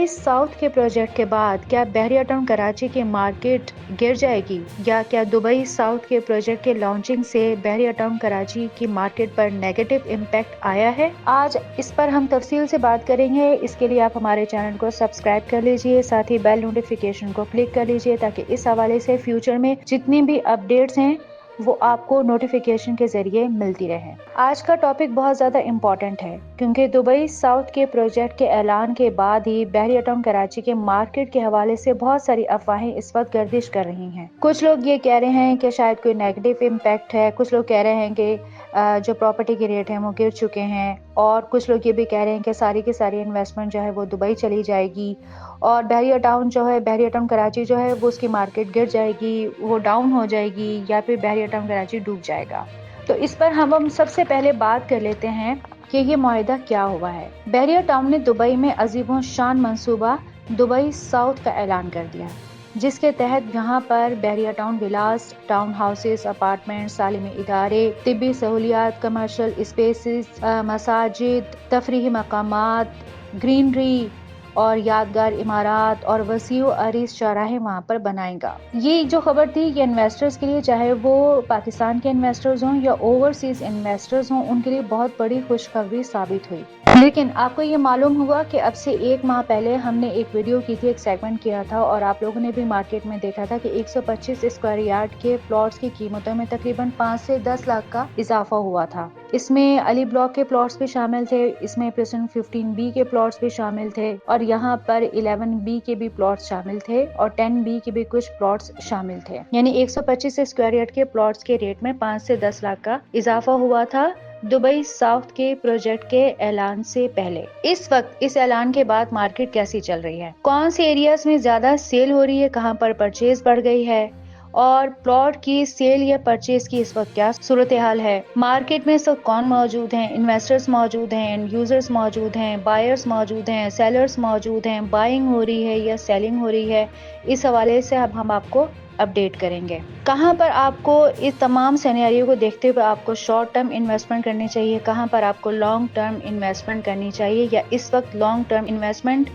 South के project के बाद क्या बहरिया टाउन कराची की मार्केट गिर जाएगी, या क्या दुबई साउथ के प्रोजेक्ट के लॉन्चिंग से बहरिया टाउन कराची की मार्केट पर नेगेटिव इम्पैक्ट आया है? आज इस पर हम तफसील से बात करेंगे। इसके लिए आप हमारे चैनल को सब्सक्राइब कर लीजिए, साथ ही बेल नोटिफिकेशन को क्लिक कर लीजिए ताकि इस हवाले से फ्यूचर में जितनी भी अपडेट्स हैं वो आपको नोटिफिकेशन के जरिए मिलती रहे। आज का टॉपिक बहुत ज़्यादा इम्पोर्टेंट है क्योंकि दुबई साउथ के प्रोजेक्ट के ऐलान के बाद ही बहरिया टाउन कराची के मार्केट के हवाले से बहुत सारी अफवाहें इस वक्त गर्दिश कर रही हैं। कुछ लोग ये कह रहे हैं कि शायद कोई नेगेटिव इम्पैक्ट है, कुछ लोग कह रहे हैं कि जो प्रॉपर्टी के रेट हैं वो गिर चुके हैं, और कुछ लोग ये भी कह रहे हैं कि सारी की सारी इन्वेस्टमेंट जो है वो दुबई चली जाएगी और बहरिया टाउन कराची जो है वो उसकी मार्केट गिर जाएगी, वो डाउन हो जाएगी, या फिर बहरिया टाउन कराची डूब जाएगा। तो इस पर हम सबसे पहले बात कर लेते हैं कि ये मुआहिदा क्या हुआ है। बहरिया टाउन ने दुबई में अजीबो शान मंसूबा दुबई साउथ का ऐलान कर दिया, जिसके तहत यहाँ पर बहरिया टाउन विलास, टाउन हाउसेस, अपार्टमेंट, तालीमी इदारे, तिब्बी सहूलियात, कमर्शियल स्पेसेस, मसाजिद, तफरीही मकामात, ग्रीनरी और यादगार इमारात और वसीउ अरीज चौराहे वहाँ पर बनाएगा। ये जो खबर थी ये इन्वेस्टर्स के लिए, चाहे वो पाकिस्तान के इन्वेस्टर्स हों या ओवरसीज इन्वेस्टर्स हों, उनके लिए बहुत बड़ी खुशखबरी साबित हुई। लेकिन आपको ये मालूम होगा कि अब से एक माह पहले हमने एक वीडियो की थी, एक सेगमेंट किया था, और आप लोगों ने भी मार्केट में देखा था कि 125 स्क्वायर यार्ड के प्लॉट्स की कीमतों में तकरीबन 5 से 10 लाख का इजाफा हुआ था। इसमें अली ब्लॉक के प्लॉट्स भी शामिल थे, इसमें प्रिसन 15B के प्लॉट्स भी शामिल थे, और यहाँ पर 11B के भी प्लॉट्स शामिल थे, और 10B के भी कुछ प्लॉट्स शामिल थे। यानी 125 स्क्वायर यार्ड के प्लॉट्स के रेट में 5 से 10 लाख का इजाफा हुआ था दुबई साउथ के प्रोजेक्ट के ऐलान से पहले। इस वक्त इस ऐलान के बाद मार्केट कैसी चल रही है, कौन से एरियाज में ज्यादा सेल हो रही है, कहां पर परचेज बढ़ गई है, और प्लॉट की सेल या परचेज की इस वक्त क्या सूरत हाल है, मार्केट में इस वक्त कौन मौजूद हैं, इन्वेस्टर्स मौजूद हैं, एंड यूजर्स मौजूद हैं, बायर्स मौजूद हैं, सेलर्स मौजूद हैं, बाइंग हो रही है या सेलिंग हो रही है, इस हवाले से अब हम आपको अपडेट करेंगे। कहां पर आपको इस तमाम सिनेरियो को देखते हुए आपको शॉर्ट टर्म इन्वेस्टमेंट करनी चाहिए, कहां पर आपको लॉन्ग टर्म इन्वेस्टमेंट करनी चाहिए, या इस वक्त लॉन्ग टर्म इन्वेस्टमेंट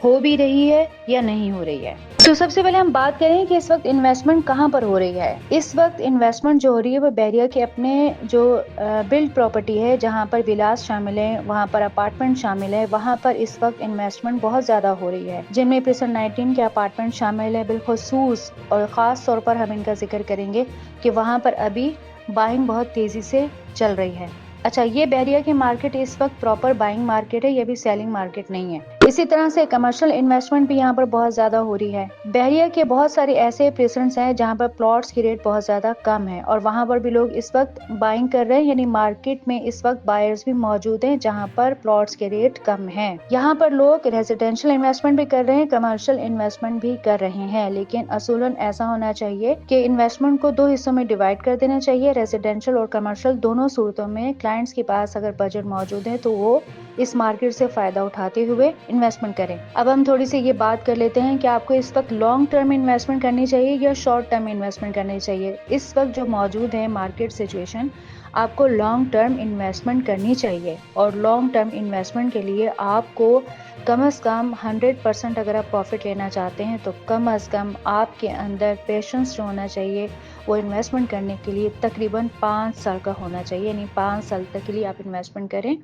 हो भी रही है या नहीं हो रही है। तो सबसे पहले हम बात करें कि इस वक्त इन्वेस्टमेंट कहां पर हो रही है। इस वक्त इन्वेस्टमेंट जो हो रही है वो बहरिया के अपने जो बिल्ड प्रॉपर्टी है, जहां पर विलास शामिल है, वहां पर अपार्टमेंट शामिल है, वहां पर इस वक्त इन्वेस्टमेंट बहुत ज्यादा हो रही है, जिनमें प्रिसन 19 के अपार्टमेंट शामिल है। बिलखुसूस और खास तौर पर हम इनका जिक्र करेंगे कि वहां पर अभी बाइंग बहुत तेजी से चल रही है। अच्छा, ये बहरिया की मार्केट इस वक्त प्रॉपर बाइंग मार्केट है, ये भी सेलिंग मार्केट नहीं है। इसी तरह से कमर्शियल इन्वेस्टमेंट भी यहाँ पर बहुत ज्यादा हो रही है। बहरिया के बहुत सारे ऐसे प्रेसिडेंट्स हैं जहाँ पर प्लॉट्स की रेट बहुत ज्यादा कम है, और वहाँ पर भी लोग इस वक्त बाइंग कर रहे हैं, यानी मार्केट में इस वक्त बायर्स भी मौजूद हैं जहाँ पर प्लॉट्स के रेट कम हैं। यहाँ पर लोग रेजिडेंशियल इन्वेस्टमेंट भी कर रहे हैं, कमर्शियल इन्वेस्टमेंट भी कर रहे हैं, लेकिन असूलन ऐसा होना चाहिए कि इन्वेस्टमेंट को दो हिस्सों में डिवाइड कर देना चाहिए। रेजिडेंशियल और कमर्शियल दोनों सूरतों में क्लाइंट्स के पास अगर बजट मौजूद है तो वो इस मार्केट से फायदा उठाते हुए इन्वेस्टमेंट करें। अब हम थोड़ी सी ये बात कर लेते हैं कि आपको इस वक्त लॉन्ग टर्म इन्वेस्टमेंट करनी चाहिए या शॉर्ट टर्म इन्वेस्टमेंट करनी चाहिए। इस वक्त जो मौजूद है मार्केट सिचुएशन, आपको लॉन्ग टर्म इन्वेस्टमेंट करनी चाहिए, और लॉन्ग टर्म इन्वेस्टमेंट के लिए आपको कम से कम 100% अगर आप प्रॉफिट लेना चाहते हैं तो कम से कम आपके अंदर पेशेंस जो होना चाहिए वो इन्वेस्टमेंट करने के लिए तकरीबन 5 साल का होना चाहिए। यानी 5 साल तक के लिए आप इन्वेस्टमेंट करें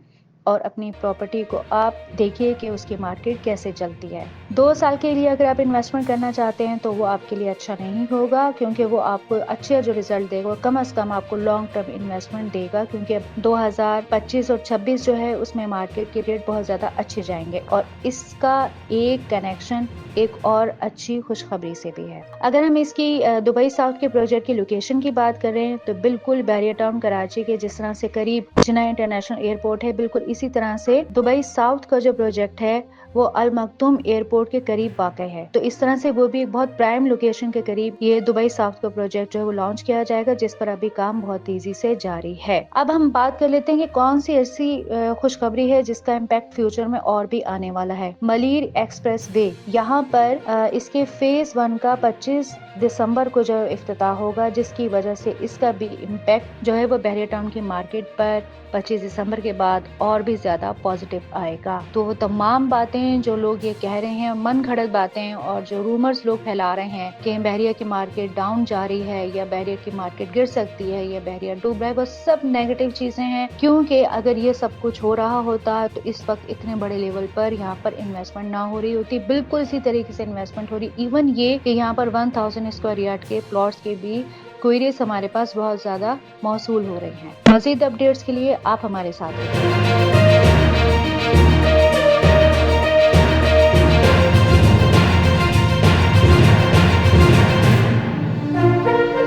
और अपनी प्रॉपर्टी को आप देखिए कि उसकी मार्केट कैसे चलती है। 2 साल के लिए अगर आप इन्वेस्टमेंट करना चाहते हैं तो वो आपके लिए अच्छा नहीं होगा, क्योंकि वो आपको अच्छे जो रिजल्ट देगा कम से कम आपको लॉन्ग टर्म इन्वेस्टमेंट देगा, क्योंकि 2025 और 26 जो है उसमें मार्केट के रेट बहुत ज़्यादा अच्छे जाएंगे। और इसका एक कनेक्शन एक और अच्छी खुशखबरी से भी है। अगर हम इसकी दुबई साउथ के प्रोजेक्ट की लोकेशन की बात करें तो बिल्कुल बहरिया टाउन कराची के जिस तरह से करीब जिन्ना इंटरनेशनल एयरपोर्ट है, बिल्कुल इसी तरह से दुबई साउथ का जो प्रोजेक्ट है वो अल मखदूम एयरपोर्ट के करीब वाक़ है। तो इस तरह से वो भी एक बहुत प्राइम लोकेशन के करीब ये दुबई साउथ का प्रोजेक्ट जो है वो लॉन्च किया जाएगा, जिस पर अभी काम बहुत तेजी से जारी है। अब हम बात कर लेते हैं कि कौन सी ऐसी खुशखबरी है जिसका इम्पैक्ट फ्यूचर में और भी आने वाला है। मलीर एक्सप्रेस वे, यहाँ पर इसके फेज 1 का 25 दिसंबर को जो इफ्तिताह होगा, जिसकी वजह से इसका भी इम्पैक्ट जो है वो बहरिया टाउन की मार्केट पर 25 दिसंबर के बाद और भी ज्यादा पॉजिटिव आएगा। तो वो तमाम बातें باتیں جو لوگ یہ کہہ رہے ہیں، من گھڑت باتیں اور جو رومرز لوگ پھیلا رہے ہیں کہ بحریہ کی مارکیٹ ڈاؤن جا رہی ہے یا بحریہ کی مارکیٹ گر سکتی ہے یا بحریہ ڈوب رہا ہے، وہ سب نیگیٹو چیزیں ہیں، کیونکہ اگر یہ سب کچھ ہو رہا ہوتا تو اس وقت اتنے بڑے لیول پر یہاں پر انویسٹمنٹ نہ ہو رہی ہوتی، بالکل اسی طریقے سے انویسٹمنٹ ہو رہی، ایون یہ کہ یہاں پر 1000 اسکوائر یارڈ کے پلاٹس کے بھی کوئریز ہمارے پاس بہت زیادہ موصول ہو رہے ہیں۔ مزید اپڈیٹس کے لیے آپ ہمارے ساتھ رہیں۔